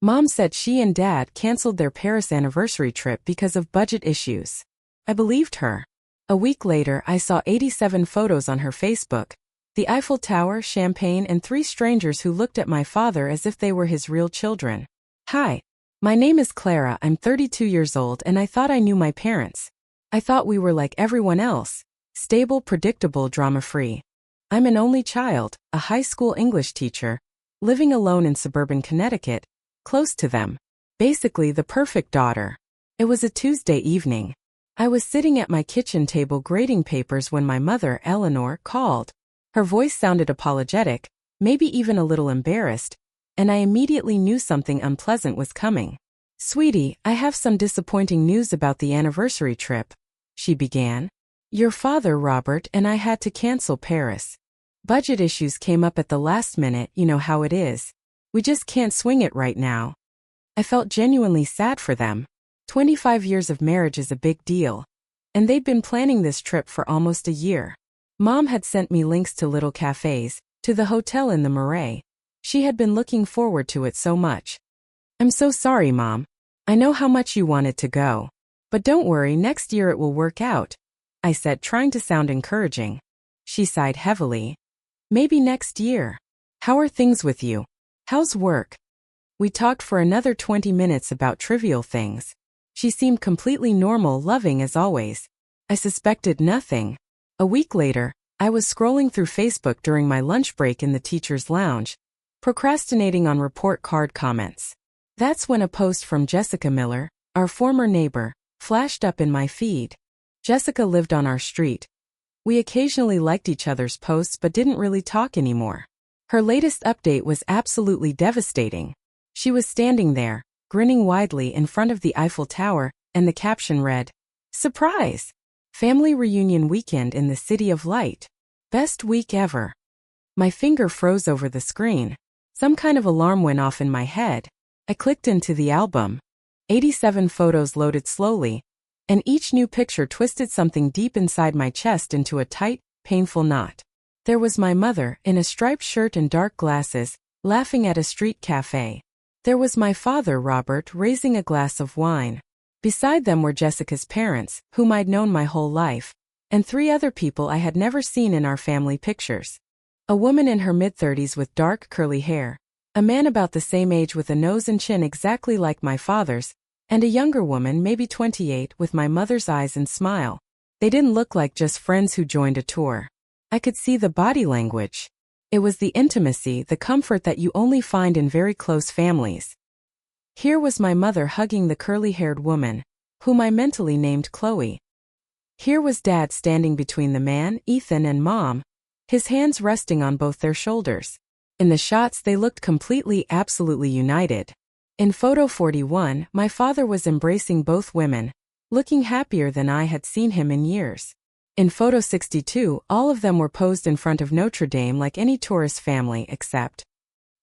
Mom said she and Dad canceled their Paris anniversary trip because of budget issues. I believed her. A week later, I saw 87 photos on her Facebook. The Eiffel Tower, champagne, and 3 strangers who looked at my father as if they were his real children. Hi. My name is Clara, I'm 32 years old, and I thought I knew my parents. I thought we were like everyone else. Stable, predictable, drama-free. I'm an only child, a high school English teacher, living alone in suburban Connecticut, close to them. Basically the perfect daughter. It was a Tuesday evening. I was sitting at my kitchen table grading papers when my mother, Eleanor, called. Her voice sounded apologetic, maybe even a little embarrassed, and I immediately knew something unpleasant was coming. "Sweetie, I have some disappointing news about the anniversary trip," she began. "Your father, Robert, and I had to cancel Paris. Budget issues came up at the last minute, you know how it is. We just can't swing it right now." I felt genuinely sad for them. 25 years of marriage is a big deal. And they'd been planning this trip for almost a year. Mom had sent me links to little cafes, to the hotel in the Marais. She had been looking forward to it so much. "I'm so sorry, Mom. I know how much you wanted to go. But don't worry, next year it will work out," I said, trying to sound encouraging. She sighed heavily. "Maybe next year. How are things with you? How's work?" We talked for another 20 minutes about trivial things. She seemed completely normal, loving as always. I suspected nothing. A week later, I was scrolling through Facebook during my lunch break in the teacher's lounge, procrastinating on report card comments. That's when a post from Jessica Miller, our former neighbor, flashed up in my feed. Jessica lived on our street. We occasionally liked each other's posts but didn't really talk anymore. Her latest update was absolutely devastating. She was standing there, grinning widely in front of the Eiffel Tower, and the caption read, "Surprise! Family reunion weekend in the City of Light. Best week ever." My finger froze over the screen. Some kind of alarm went off in my head. I clicked into the album. 87 photos loaded slowly, and each new picture twisted something deep inside my chest into a tight, painful knot. There was my mother, in a striped shirt and dark glasses, laughing at a street cafe. There was my father, Robert, raising a glass of wine. Beside them were Jessica's parents, whom I'd known my whole life, and 3 other people I had never seen in our family pictures. A woman in her mid-30s with dark, curly hair, a man about the same age with a nose and chin exactly like my father's, and a younger woman, maybe 28, with my mother's eyes and smile. They didn't look like just friends who joined a tour. I could see the body language. It was the intimacy, the comfort that you only find in very close families. Here was my mother hugging the curly-haired woman, whom I mentally named Chloe. Here was Dad standing between the man, Ethan, and Mom, his hands resting on both their shoulders. In the shots they looked completely, absolutely united. In photo 41, my father was embracing both women, looking happier than I had seen him in years. In photo 62, all of them were posed in front of Notre Dame like any tourist family except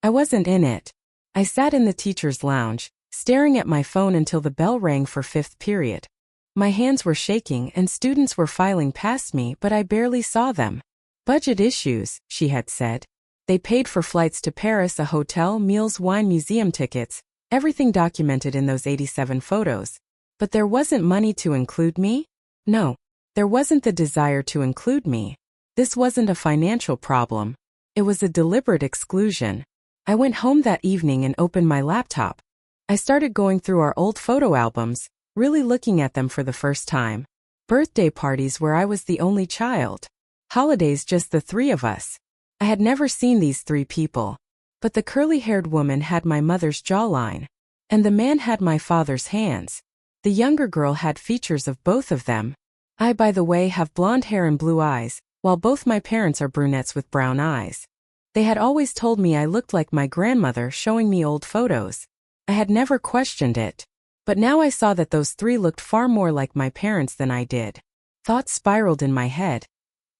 I wasn't in it. I sat in the teacher's lounge, staring at my phone until the bell rang for 5th period. My hands were shaking and students were filing past me, but I barely saw them. "Budget issues," she had said. They paid for flights to Paris, a hotel, meals, wine, museum tickets, everything documented in those 87 photos. But there wasn't money to include me? No. There wasn't the desire to include me. This wasn't a financial problem. It was a deliberate exclusion. I went home that evening and opened my laptop. I started going through our old photo albums, really looking at them for the first time. Birthday parties where I was the only child. Holidays, just the 3 of us. I had never seen these 3 people. But the curly-haired woman had my mother's jawline. And the man had my father's hands. The younger girl had features of both of them. I, by the way, have blonde hair and blue eyes, while both my parents are brunettes with brown eyes. They had always told me I looked like my grandmother, showing me old photos. I had never questioned it. But now I saw that those 3 looked far more like my parents than I did. Thoughts spiraled in my head.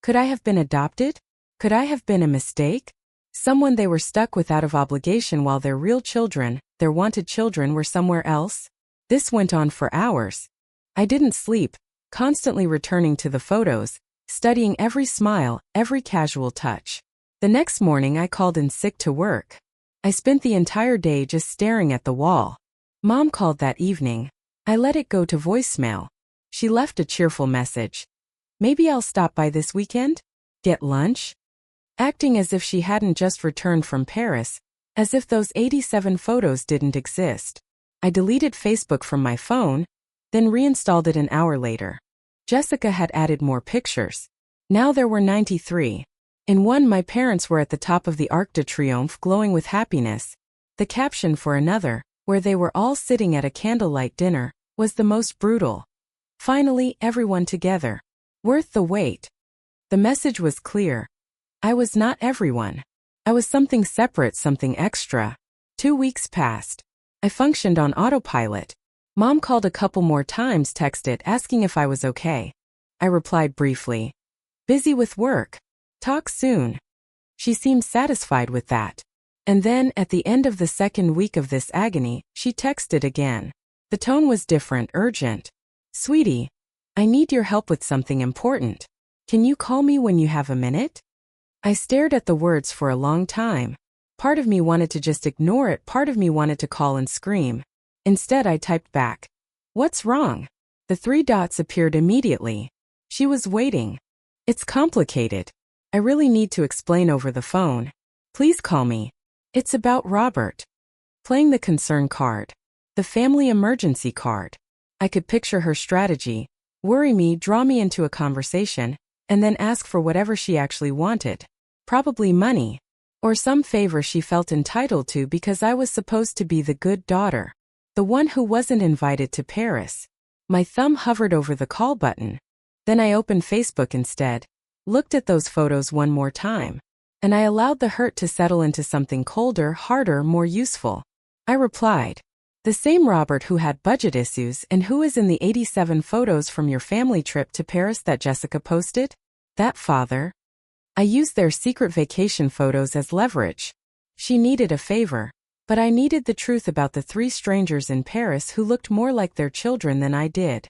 Could I have been adopted? Could I have been a mistake? Someone they were stuck with out of obligation while their real children, their wanted children, were somewhere else? This went on for hours. I didn't sleep, constantly returning to the photos, studying every smile, every casual touch. The next morning I called in sick to work. I spent the entire day just staring at the wall. Mom called that evening. I let it go to voicemail. She left a cheerful message. Maybe I'll stop by this weekend? Get lunch? Acting as if she hadn't just returned from Paris, as if those 87 photos didn't exist. I deleted Facebook from my phone, then reinstalled it an hour later. Jessica had added more pictures. Now there were 93. In one, my parents were at the top of the Arc de Triomphe glowing with happiness. The caption for another, where they were all sitting at a candlelight dinner, was the most brutal. Finally, everyone together. Worth the wait. The message was clear. I was not everyone. I was something separate, something extra. 2 weeks passed. I functioned on autopilot. Mom called a couple more times, texted asking if I was okay. I replied briefly. Busy with work. Talk soon. She seemed satisfied with that. And then, at the end of the second week of this agony, she texted again. The tone was different, urgent. Sweetie, I need your help with something important. Can you call me when you have a minute? I stared at the words for a long time. Part of me wanted to just ignore it, part of me wanted to call and scream. Instead, I typed back. What's wrong? The 3 dots appeared immediately. She was waiting. It's complicated. I really need to explain over the phone. Please call me. It's about Robert. Playing the concern card. The family emergency card. I could picture her strategy. Worry me, draw me into a conversation, and then ask for whatever she actually wanted. Probably money. Or some favor she felt entitled to because I was supposed to be the good daughter. The one who wasn't invited to Paris. My thumb hovered over the call button. Then I opened Facebook instead, looked at those photos one more time, and I allowed the hurt to settle into something colder, harder, more useful. I replied. The same Robert who had budget issues and who is in the 87 photos from your family trip to Paris that Jessica posted? That father? I used their secret vacation photos as leverage. She needed a favor, but I needed the truth about the 3 strangers in Paris who looked more like their children than I did.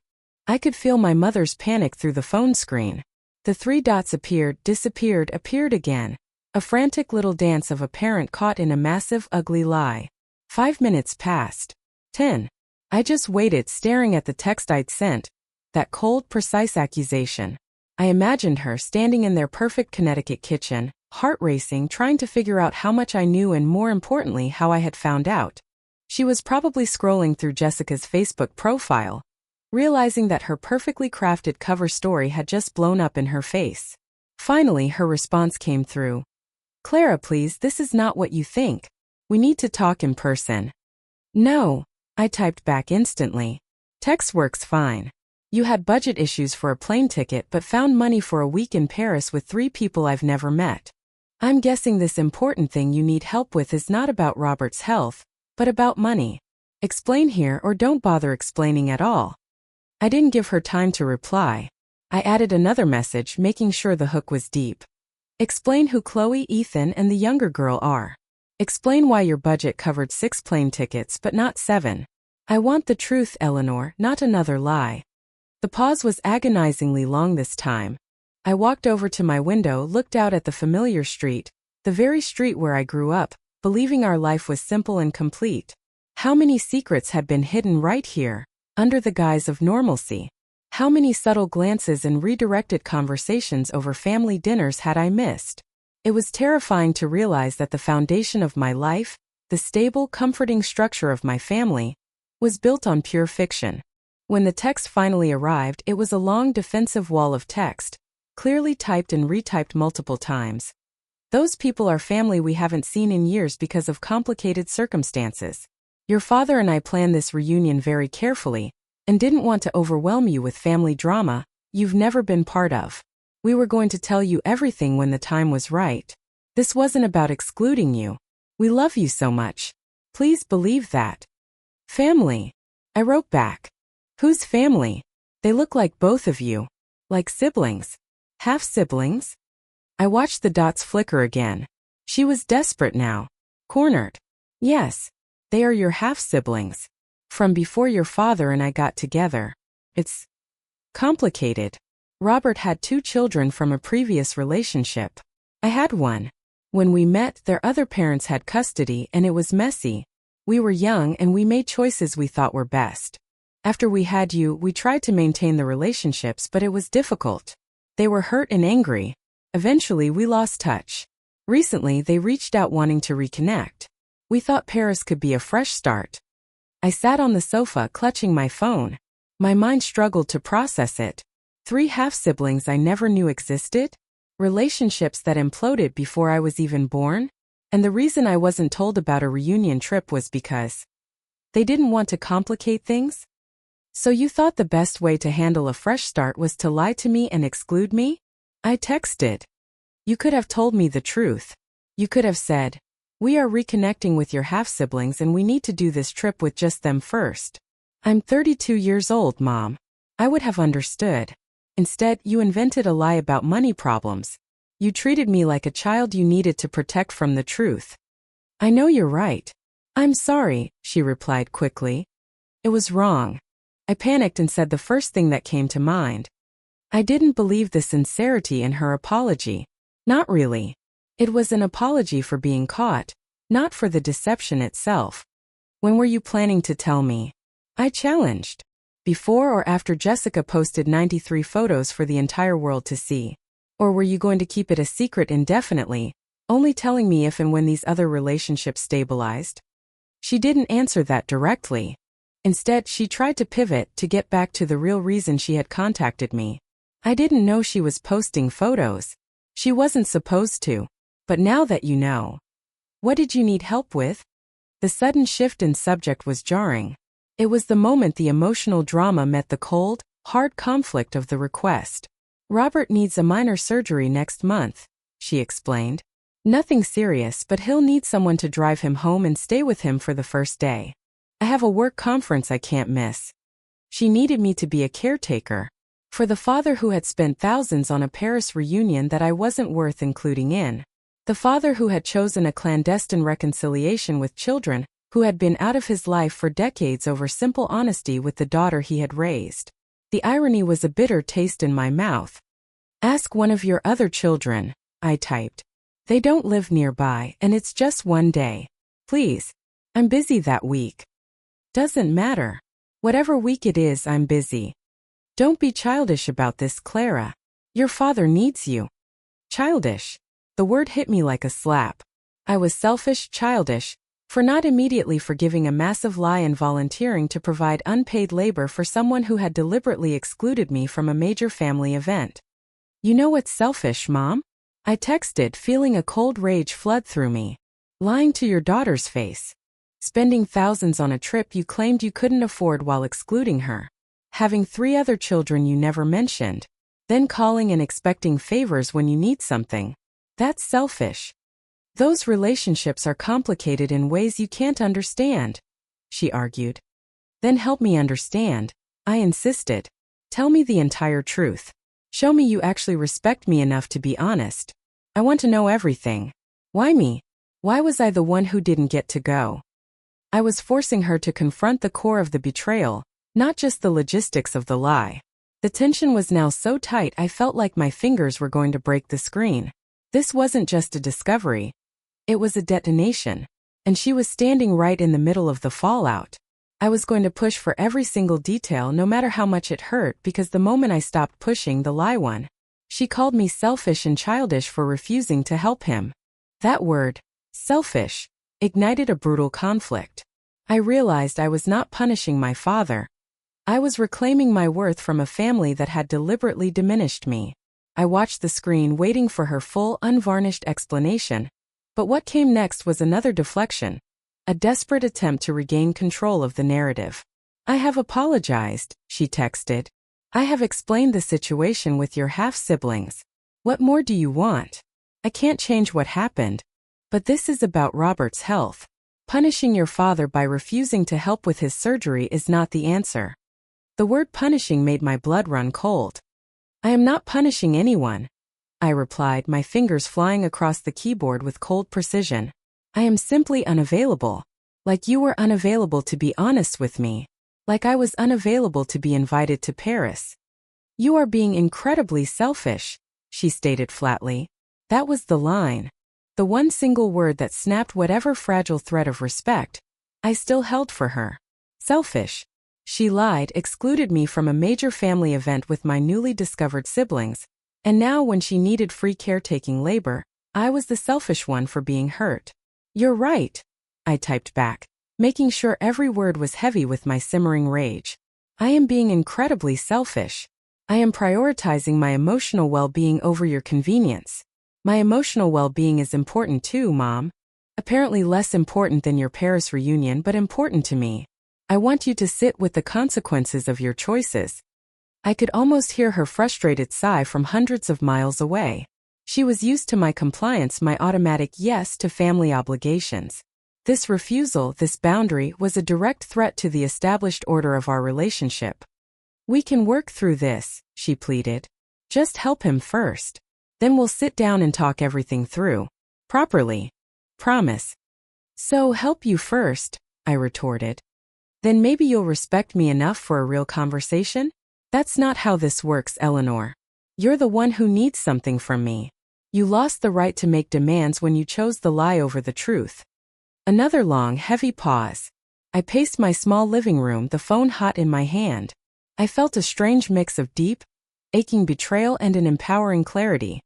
I could feel my mother's panic through the phone screen. The 3 dots appeared, disappeared, appeared again. A frantic little dance of a parent caught in a massive, ugly lie. 5 minutes passed. 10. I just waited, staring at the text I'd sent. That cold, precise accusation. I imagined her standing in their perfect Connecticut kitchen, heart racing, trying to figure out how much I knew and, more importantly, how I had found out. She was probably scrolling through Jessica's Facebook profile, realizing that her perfectly crafted cover story had just blown up in her face. Finally, her response came through. Clara, please, this is not what you think. We need to talk in person. No. I typed back instantly. Text works fine. You had budget issues for a plane ticket but found money for a week in Paris with 3 people I've never met. I'm guessing this important thing you need help with is not about Robert's health, but about money. Explain here or don't bother explaining at all. I didn't give her time to reply. I added another message, making sure the hook was deep. Explain who Chloe, Ethan, and the younger girl are. Explain why your budget covered 6 plane tickets but not 7. I want the truth, Eleanor, not another lie. The pause was agonizingly long this time. I walked over to my window, looked out at the familiar street, the very street where I grew up, believing our life was simple and complete. How many secrets had been hidden right here, under the guise of normalcy? How many subtle glances and redirected conversations over family dinners had I missed? It was terrifying to realize that the foundation of my life, the stable, comforting structure of my family, was built on pure fiction. When the text finally arrived, it was a long defensive wall of text, clearly typed and retyped multiple times. Those people are family we haven't seen in years because of complicated circumstances. Your father and I planned this reunion very carefully, and didn't want to overwhelm you with family drama you've never been part of. We were going to tell you everything when the time was right. This wasn't about excluding you. We love you so much. Please believe that. Family. I wrote back. Whose family? They look like both of you. Like siblings. Half-siblings? I watched the dots flicker again. She was desperate now. Cornered. Yes. They are your half-siblings. From before your father and I got together. It's complicated. Robert had 2 children from a previous relationship. I had one. When we met, their other parents had custody and it was messy. We were young and we made choices we thought were best. After we had you, we tried to maintain the relationships, but it was difficult. They were hurt and angry. Eventually, we lost touch. Recently, they reached out wanting to reconnect. We thought Paris could be a fresh start. I sat on the sofa clutching my phone. My mind struggled to process it. 3 half-siblings I never knew existed? Relationships that imploded before I was even born? And the reason I wasn't told about a reunion trip was because they didn't want to complicate things? So you thought the best way to handle a fresh start was to lie to me and exclude me? I texted. You could have told me the truth. You could have said, we are reconnecting with your half-siblings and we need to do this trip with just them first. I'm 32 years old, Mom. I would have understood. Instead, you invented a lie about money problems. You treated me like a child you needed to protect from the truth. I know you're right. I'm sorry, she replied quickly. It was wrong. I panicked and said the first thing that came to mind. I didn't believe the sincerity in her apology. Not really. It was an apology for being caught, not for the deception itself. When were you planning to tell me? I challenged. Before or after Jessica posted 93 photos for the entire world to see? Or were you going to keep it a secret indefinitely, only telling me if and when these other relationships stabilized? She didn't answer that directly. Instead, she tried to pivot to get back to the real reason she had contacted me. I didn't know she was posting photos. She wasn't supposed to. But now that you know. What did you need help with? The sudden shift in subject was jarring. It was the moment the emotional drama met the cold, hard conflict of the request. Robert needs a minor surgery next month, she explained. Nothing serious, but he'll need someone to drive him home and stay with him for the first day. I have a work conference I can't miss. She needed me to be a caretaker. For the father who had spent thousands on a Paris reunion that I wasn't worth including in. The father who had chosen a clandestine reconciliation with children, who had been out of his life for decades over simple honesty with the daughter he had raised. The irony was a bitter taste in my mouth. Ask one of your other children, I typed. They don't live nearby and it's just one day. Please. I'm busy that week. Doesn't matter. Whatever week it is, I'm busy. Don't be childish about this, Clara. Your father needs you. Childish. The word hit me like a slap. I was selfish, childish, for not immediately forgiving a massive lie and volunteering to provide unpaid labor for someone who had deliberately excluded me from a major family event. You know what's selfish, Mom? I texted, feeling a cold rage flood through me. Lying to your daughter's face. Spending thousands on a trip you claimed you couldn't afford while excluding her. Having 3 other children you never mentioned. Then calling and expecting favors when you need something. That's selfish. Those relationships are complicated in ways you can't understand, she argued. Then help me understand, I insisted. Tell me the entire truth. Show me you actually respect me enough to be honest. I want to know everything. Why me? Why was I the one who didn't get to go? I was forcing her to confront the core of the betrayal, not just the logistics of the lie. The tension was now so tight I felt like my fingers were going to break the screen. This wasn't just a discovery. It was a detonation. And she was standing right in the middle of the fallout. I was going to push for every single detail no matter how much it hurt, because the moment I stopped pushing, the lie won. She called me selfish and childish for refusing to help him. That word, selfish, ignited a brutal conflict. I realized I was not punishing my father. I was reclaiming my worth from a family that had deliberately diminished me. I watched the screen waiting for her full, unvarnished explanation. But what came next was another deflection. A desperate attempt to regain control of the narrative. I have apologized, she texted. I have explained the situation with your half-siblings. What more do you want? I can't change what happened. But this is about Robert's health. Punishing your father by refusing to help with his surgery is not the answer. The word punishing made my blood run cold. I am not punishing anyone, I replied, my fingers flying across the keyboard with cold precision. I am simply unavailable. Like you were unavailable to be honest with me. Like I was unavailable to be invited to Paris. You are being incredibly selfish, she stated flatly. That was the line. The one single word that snapped whatever fragile thread of respect I still held for her. Selfish. She lied, excluded me from a major family event with my newly discovered siblings, and now when she needed free caretaking labor, I was the selfish one for being hurt. You're right, I typed back, making sure every word was heavy with my simmering rage. I am being incredibly selfish. I am prioritizing my emotional well-being over your convenience. My emotional well-being is important too, Mom. Apparently less important than your Paris reunion, but important to me. I want you to sit with the consequences of your choices. I could almost hear her frustrated sigh from hundreds of miles away. She was used to my compliance, my automatic yes to family obligations. This refusal, this boundary, was a direct threat to the established order of our relationship. We can work through this, she pleaded. Just help him first. Then we'll sit down and talk everything through. Properly. Promise. So help you first, I retorted. Then maybe you'll respect me enough for a real conversation? That's not how this works, Eleanor. You're the one who needs something from me. You lost the right to make demands when you chose the lie over the truth. Another long, heavy pause. I paced my small living room, the phone hot in my hand. I felt a strange mix of deep, aching betrayal and an empowering clarity.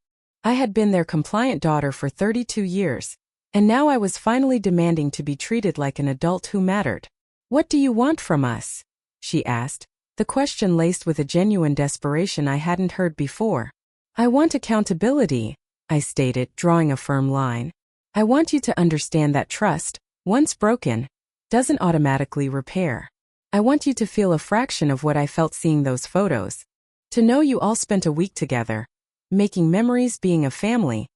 I had been their compliant daughter for 32 years, and now I was finally demanding to be treated like an adult who mattered. What do you want from us? She asked, the question laced with a genuine desperation I hadn't heard before. I want accountability, I stated, drawing a firm line. I want you to understand that trust, once broken, doesn't automatically repair. I want you to feel a fraction of what I felt seeing those photos. To know you all spent a week together, making memories, being a family,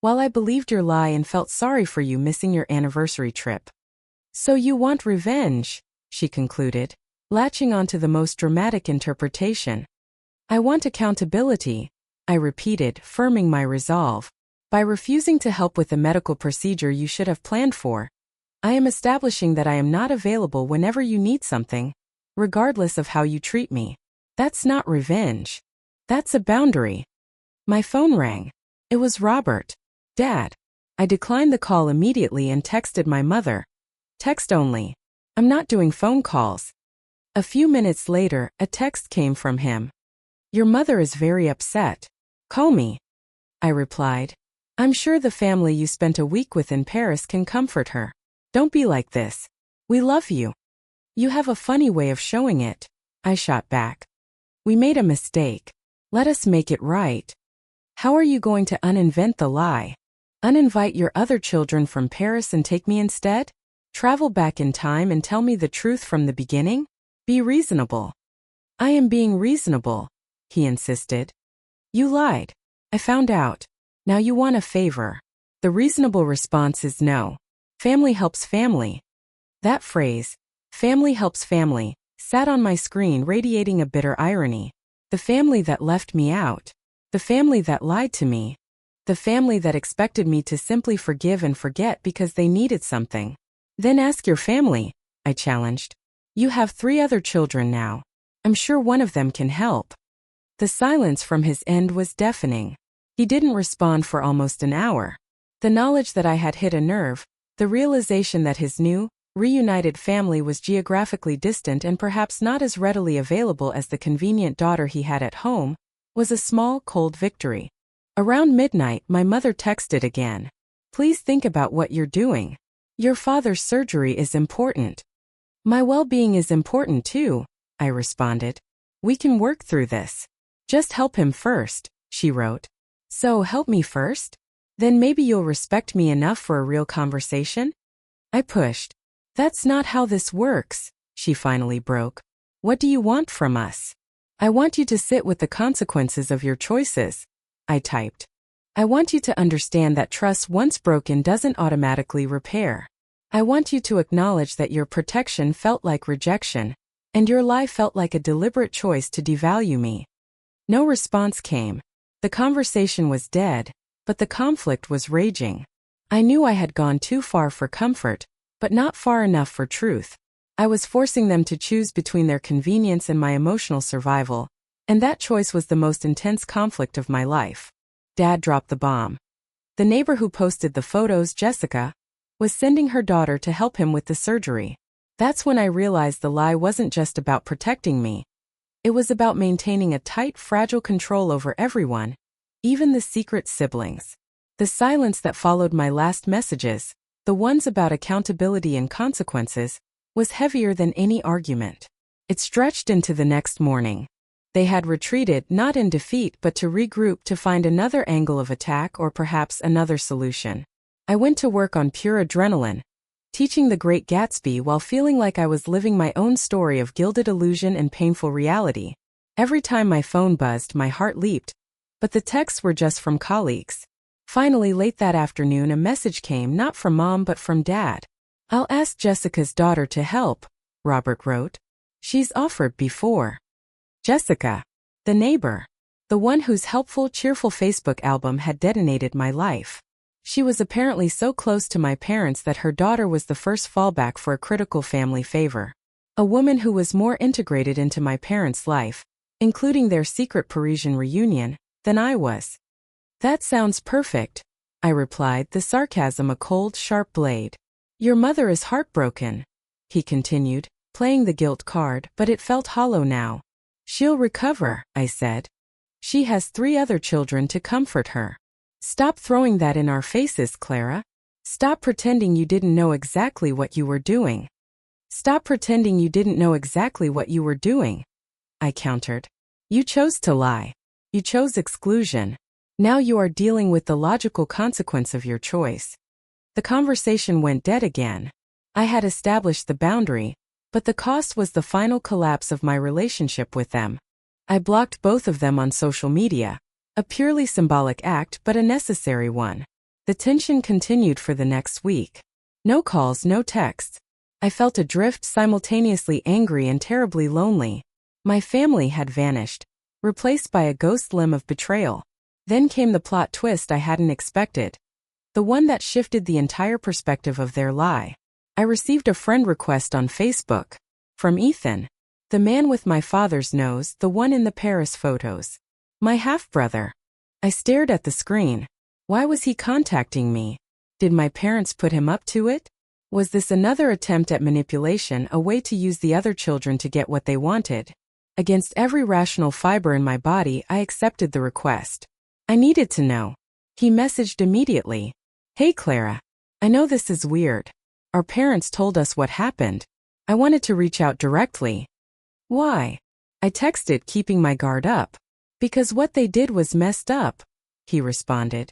while I believed your lie and felt sorry for you missing your anniversary trip. So you want revenge, she concluded, latching onto the most dramatic interpretation. I want accountability, I repeated, firming my resolve. By refusing to help with the medical procedure you should have planned for, I am establishing that I am not available whenever you need something, regardless of how you treat me. That's not revenge. That's a boundary. My phone rang. It was Robert. Dad. I declined the call immediately and texted my mother. Text only. I'm not doing phone calls. A few minutes later, a text came from him. Your mother is very upset. Call me. I replied. I'm sure the family you spent a week with in Paris can comfort her. Don't be like this. We love you. You have a funny way of showing it, I shot back. We made a mistake. Let us make it right. How are you going to uninvent the lie? Uninvite your other children from Paris and take me instead? Travel back in time and tell me the truth from the beginning? Be reasonable. I am being reasonable, he insisted. You lied. I found out. Now you want a favor. The reasonable response is no. Family helps family. That phrase, family helps family, sat on my screen radiating a bitter irony. The family that left me out. The family that lied to me. The family that expected me to simply forgive and forget because they needed something. Then ask your family, I challenged. You have 3 other children now. I'm sure one of them can help. The silence from his end was deafening. He didn't respond for almost an hour. The knowledge that I had hit a nerve, the realization that his new, reunited family was geographically distant and perhaps not as readily available as the convenient daughter he had at home, was a small, cold victory. Around midnight, my mother texted again. Please think about what you're doing. Your father's surgery is important. My well-being is important too, I responded. We can work through this. Just help him first, she wrote. So help me first? Then maybe you'll respect me enough for a real conversation? I pushed. That's not how this works, she finally broke. What do you want from us? I want you to sit with the consequences of your choices, I typed. I want you to understand that trust once broken doesn't automatically repair. I want you to acknowledge that your protection felt like rejection, and your lie felt like a deliberate choice to devalue me. No response came. The conversation was dead, but the conflict was raging. I knew I had gone too far for comfort, but not far enough for truth. I was forcing them to choose between their convenience and my emotional survival, and that choice was the most intense conflict of my life. Dad dropped the bomb. The neighbor who posted the photos, Jessica, was sending her daughter to help him with the surgery. That's when I realized the lie wasn't just about protecting me. It was about maintaining a tight, fragile control over everyone, even the secret siblings. The silence that followed my last messages, the ones about accountability and consequences, was heavier than any argument. It stretched into the next morning. They had retreated, not in defeat but to regroup to find another angle of attack or perhaps another solution. I went to work on pure adrenaline, teaching The Great Gatsby while feeling like I was living my own story of gilded illusion and painful reality. Every time my phone buzzed, my heart leaped, but the texts were just from colleagues. Finally, late that afternoon, a message came, not from Mom but from Dad. "I'll ask Jessica's daughter to help," Robert wrote. "She's offered before." Jessica, the neighbor, the one whose helpful, cheerful Facebook album had detonated my life. She was apparently so close to my parents that her daughter was the first fallback for a critical family favor. A woman who was more integrated into my parents' life, including their secret Parisian reunion, than I was. "That sounds perfect," I replied, the sarcasm a cold, sharp blade. "Your mother is heartbroken," he continued, playing the guilt card, but it felt hollow now. "She'll recover," I said. "She has 3 other children to comfort her." "Stop throwing that in our faces, Clara. Stop pretending you didn't know exactly what you were doing." "Stop pretending you didn't know exactly what you were doing," I countered. "You chose to lie. You chose exclusion. Now you are dealing with the logical consequence of your choice." The conversation went dead again. I had established the boundary, but the cost was the final collapse of my relationship with them. I blocked both of them on social media, a purely symbolic act but a necessary one. The tension continued for the next week. No calls, no texts. I felt adrift, simultaneously angry and terribly lonely. My family had vanished, replaced by a ghost limb of betrayal. Then came the plot twist I hadn't expected, the one that shifted the entire perspective of their lie. I received a friend request on Facebook. From Ethan. The man with my father's nose, the one in the Paris photos. My half-brother. I stared at the screen. Why was he contacting me? Did my parents put him up to it? Was this another attempt at manipulation, a way to use the other children to get what they wanted? Against every rational fiber in my body, I accepted the request. I needed to know. He messaged immediately. "Hey Clara. I know this is weird. Our parents told us what happened. I wanted to reach out directly." "Why?" I texted, keeping my guard up. "Because what they did was messed up," he responded.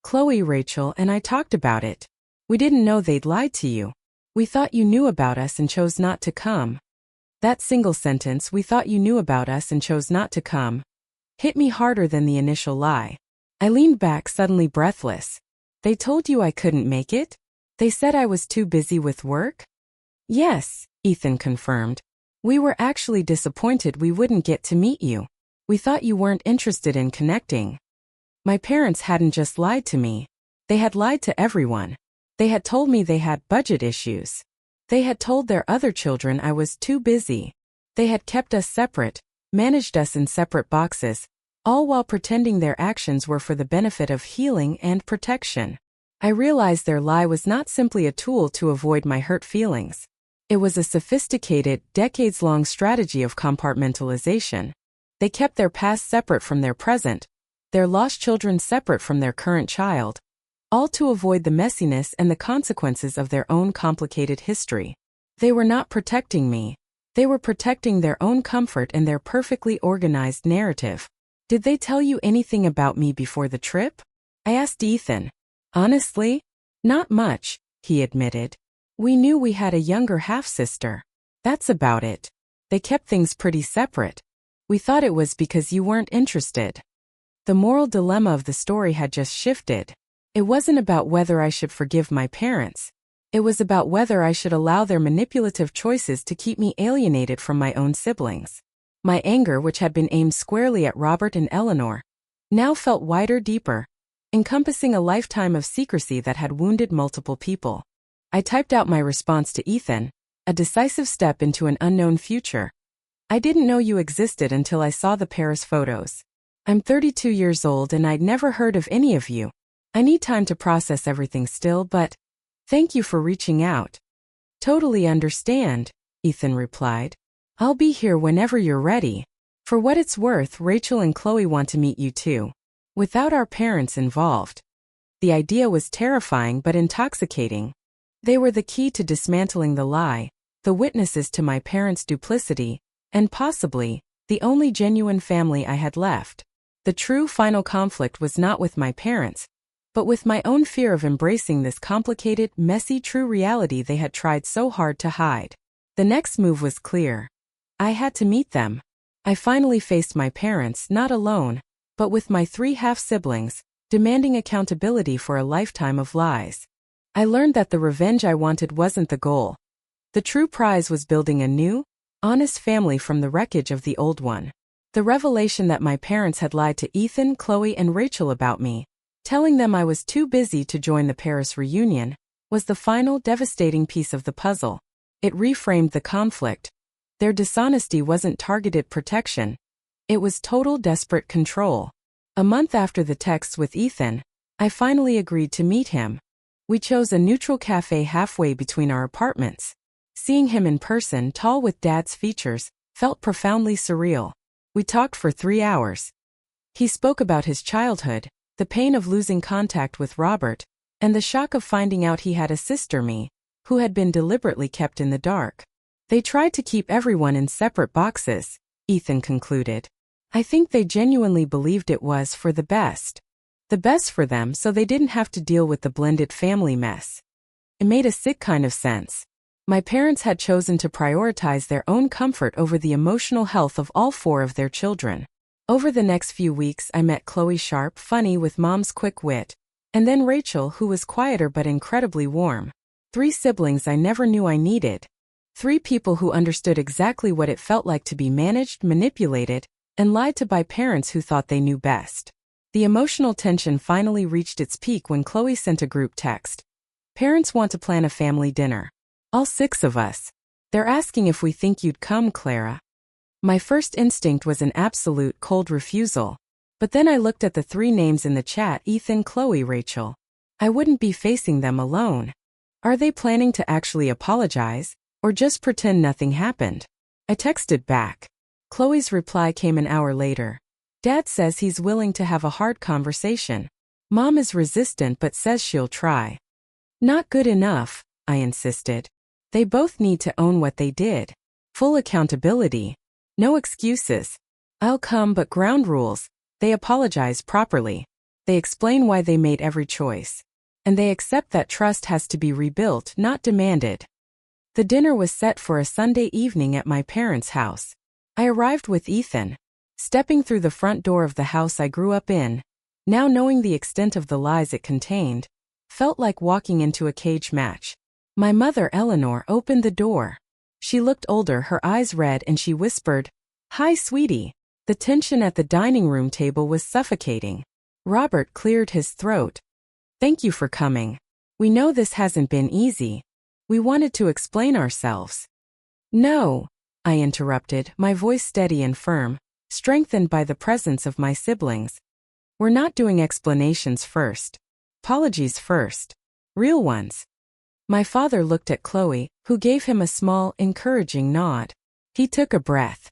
"Chloe, Rachel, and I talked about it. We didn't know they'd lied to you. We thought you knew about us and chose not to come." That single sentence, "we thought you knew about us and chose not to come," hit me harder than the initial lie. I leaned back, suddenly breathless. "They told you I couldn't make it? They said I was too busy with work?" "Yes," Ethan confirmed. "We were actually disappointed we wouldn't get to meet you. We thought you weren't interested in connecting." My parents hadn't just lied to me. They had lied to everyone. They had told me they had budget issues. They had told their other children I was too busy. They had kept us separate, managed us in separate boxes, all while pretending their actions were for the benefit of healing and protection. I realized their lie was not simply a tool to avoid my hurt feelings. It was a sophisticated, decades-long strategy of compartmentalization. They kept their past separate from their present, their lost children separate from their current child, all to avoid the messiness and the consequences of their own complicated history. They were not protecting me. They were protecting their own comfort and their perfectly organized narrative. "Did they tell you anything about me before the trip?" I asked Ethan. "Honestly, not much," he admitted. "We knew we had a younger half-sister. That's about it. They kept things pretty separate. We thought it was because you weren't interested." The moral dilemma of the story had just shifted. It wasn't about whether I should forgive my parents. It was about whether I should allow their manipulative choices to keep me alienated from my own siblings. My anger, which had been aimed squarely at Robert and Eleanor, now felt wider, deeper, encompassing a lifetime of secrecy that had wounded multiple people. I typed out my response to Ethan, a decisive step into an unknown future. "I didn't know you existed until I saw the Paris photos. I'm 32 years old and I'd never heard of any of you. I need time to process everything still, but thank you for reaching out. Totally understand, Ethan replied. I'll be here whenever you're ready. For what it's worth, Rachel and Chloe want to meet you too. Without our parents involved. The idea was terrifying but intoxicating. They were the key to dismantling the lie, the witnesses to my parents' duplicity, and possibly, the only genuine family I had left. The true final conflict was not with my parents, but with my own fear of embracing this complicated, messy true reality they had tried so hard to hide. The next move was clear. I had to meet them. I finally faced my parents, not alone, but with my 3 half-siblings, demanding accountability for a lifetime of lies. I learned that the revenge I wanted wasn't the goal. The true prize was building a new, honest family from the wreckage of the old one. The revelation that my parents had lied to Ethan, Chloe, and Rachel about me, telling them I was too busy to join the Paris reunion, was the final devastating piece of the puzzle. It reframed the conflict. Their dishonesty wasn't targeted protection. It was total desperate control. A month after the texts with Ethan, I finally agreed to meet him. We chose a neutral cafe halfway between our apartments. Seeing him in person, tall with Dad's features, felt profoundly surreal. We talked for 3 hours. He spoke about his childhood, the pain of losing contact with Robert, and the shock of finding out he had a sister, me, who had been deliberately kept in the dark. They tried to keep everyone in separate boxes, Ethan concluded. I think they genuinely believed it was for the best. The best for them so they didn't have to deal with the blended family mess. It made a sick kind of sense. My parents had chosen to prioritize their own comfort over the emotional health of all 4 of their children. Over the next few weeks I met Chloe, sharp, funny with mom's quick wit, and then Rachel, who was quieter but incredibly warm. 3 siblings I never knew I needed. 3 people who understood exactly what it felt like to be managed, manipulated, and lied to by parents who thought they knew best. The emotional tension finally reached its peak when Chloe sent a group text. Parents want to plan a family dinner. All 6 of us. They're asking if we think you'd come, Clara. My first instinct was an absolute cold refusal. But then I looked at the 3 names in the chat: Ethan, Chloe, Rachel. I wouldn't be facing them alone. Are they planning to actually apologize, or just pretend nothing happened? I texted back. Chloe's reply came an hour later. Dad says he's willing to have a hard conversation. Mom is resistant but says she'll try. Not good enough, I insisted. They both need to own what they did. Full accountability. No excuses. I'll come, but ground rules. They apologize properly. They explain why they made every choice. And they accept that trust has to be rebuilt, not demanded. The dinner was set for a Sunday evening at my parents' house. I arrived with Ethan. Stepping through the front door of the house I grew up in, now knowing the extent of the lies it contained, felt like walking into a cage match. My mother, Eleanor, opened the door. She looked older, her eyes red, and she whispered, "Hi, sweetie." The tension at the dining room table was suffocating. Robert cleared his throat. "Thank you for coming. We know this hasn't been easy. We wanted to explain ourselves." "No," I interrupted, my voice steady and firm, strengthened by the presence of my siblings. "We're not doing explanations first. Apologies first. Real ones." My father looked at Chloe, who gave him a small, encouraging nod. He took a breath.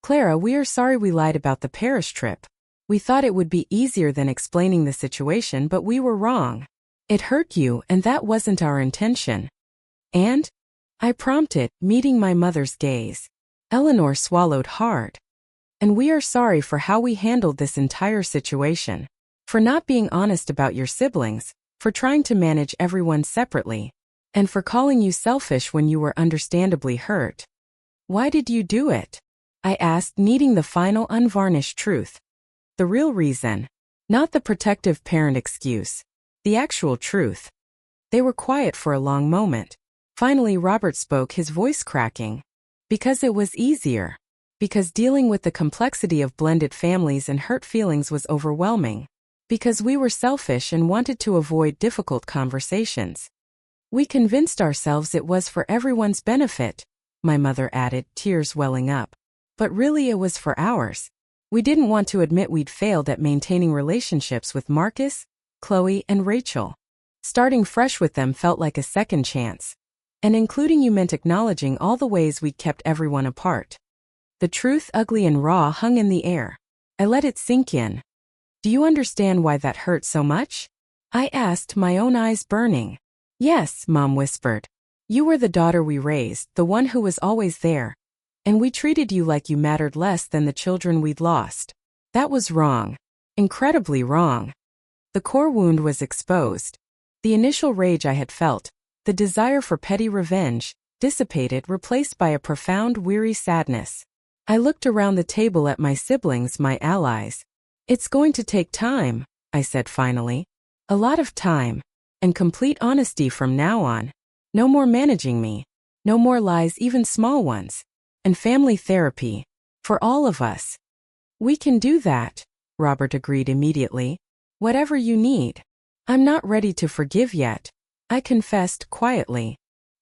"Clara, we are sorry we lied about the Paris trip. We thought it would be easier than explaining the situation, but we were wrong. It hurt you, and that wasn't our intention." "And?" I prompted, meeting my mother's gaze. Eleanor swallowed hard. "And we are sorry for how we handled this entire situation. For not being honest about your siblings, for trying to manage everyone separately, and for calling you selfish when you were understandably hurt." "Why did you do it?" I asked, needing the final unvarnished truth. The real reason. Not the protective parent excuse. The actual truth. They were quiet for a long moment. Finally Robert spoke, his voice cracking. "Because it was easier. Because dealing with the complexity of blended families and hurt feelings was overwhelming. Because we were selfish and wanted to avoid difficult conversations. We convinced ourselves it was for everyone's benefit," my mother added, tears welling up. "But really it was for ours. We didn't want to admit we'd failed at maintaining relationships with Marcus, Chloe, and Rachel. Starting fresh with them felt like a second chance. And including you meant acknowledging all the ways we'd kept everyone apart. The truth, ugly and raw, hung in the air. I let it sink in. Do you understand why that hurt so much? I asked, my own eyes burning. Yes, Mom whispered. You were the daughter we raised, the one who was always there. And we treated you like you mattered less than the children we'd lost. That was wrong. Incredibly wrong. The core wound was exposed. The initial rage I had felt, the desire for petty revenge, dissipated, replaced by a profound, weary sadness. I looked around the table at my siblings, my allies. It's going to take time, I said finally. A lot of time. And complete honesty from now on. No more managing me. No more lies, even small ones. And family therapy. For all of us. We can do that, Robert agreed immediately. Whatever you need. I'm not ready to forgive yet, I confessed quietly.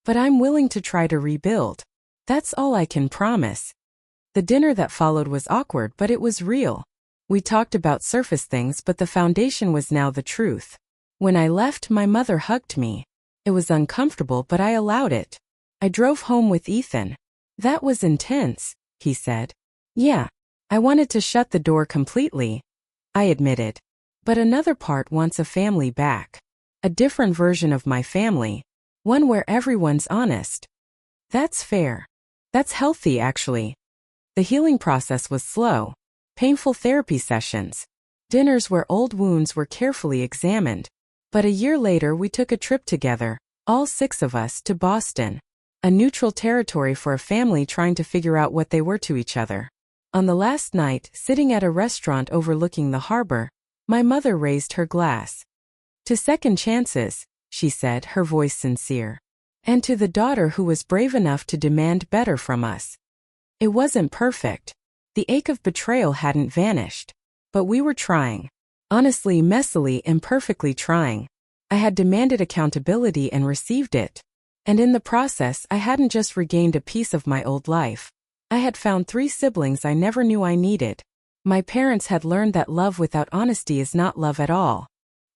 But I'm willing to try to rebuild. That's all I can promise. The dinner that followed was awkward, but it was real. We talked about surface things, but the foundation was now the truth. When I left, my mother hugged me. It was uncomfortable, but I allowed it. I drove home with Ethan. That was intense, he said. Yeah. I wanted to shut the door completely, I admitted. But another part wants a family back. A different version of my family. One where everyone's honest. That's fair. That's healthy, actually. The healing process was slow. Painful therapy sessions. Dinners where old wounds were carefully examined. But a year later we took a trip together, all 6 of us, to Boston. A neutral territory for a family trying to figure out what they were to each other. On the last night, sitting at a restaurant overlooking the harbor, my mother raised her glass. To second chances, she said, her voice sincere. And to the daughter who was brave enough to demand better from us. It wasn't perfect. The ache of betrayal hadn't vanished. But we were trying. Honestly, messily, imperfectly trying. I had demanded accountability and received it. And in the process, I hadn't just regained a piece of my old life. I had found 3 siblings I never knew I needed. My parents had learned that love without honesty is not love at all.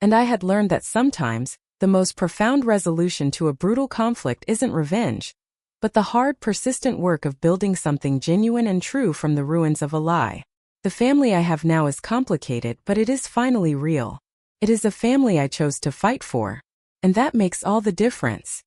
And I had learned that sometimes, the most profound resolution to a brutal conflict isn't revenge, but the hard, persistent work of building something genuine and true from the ruins of a lie. The family I have now is complicated, but it is finally real. It is a family I chose to fight for. And that makes all the difference.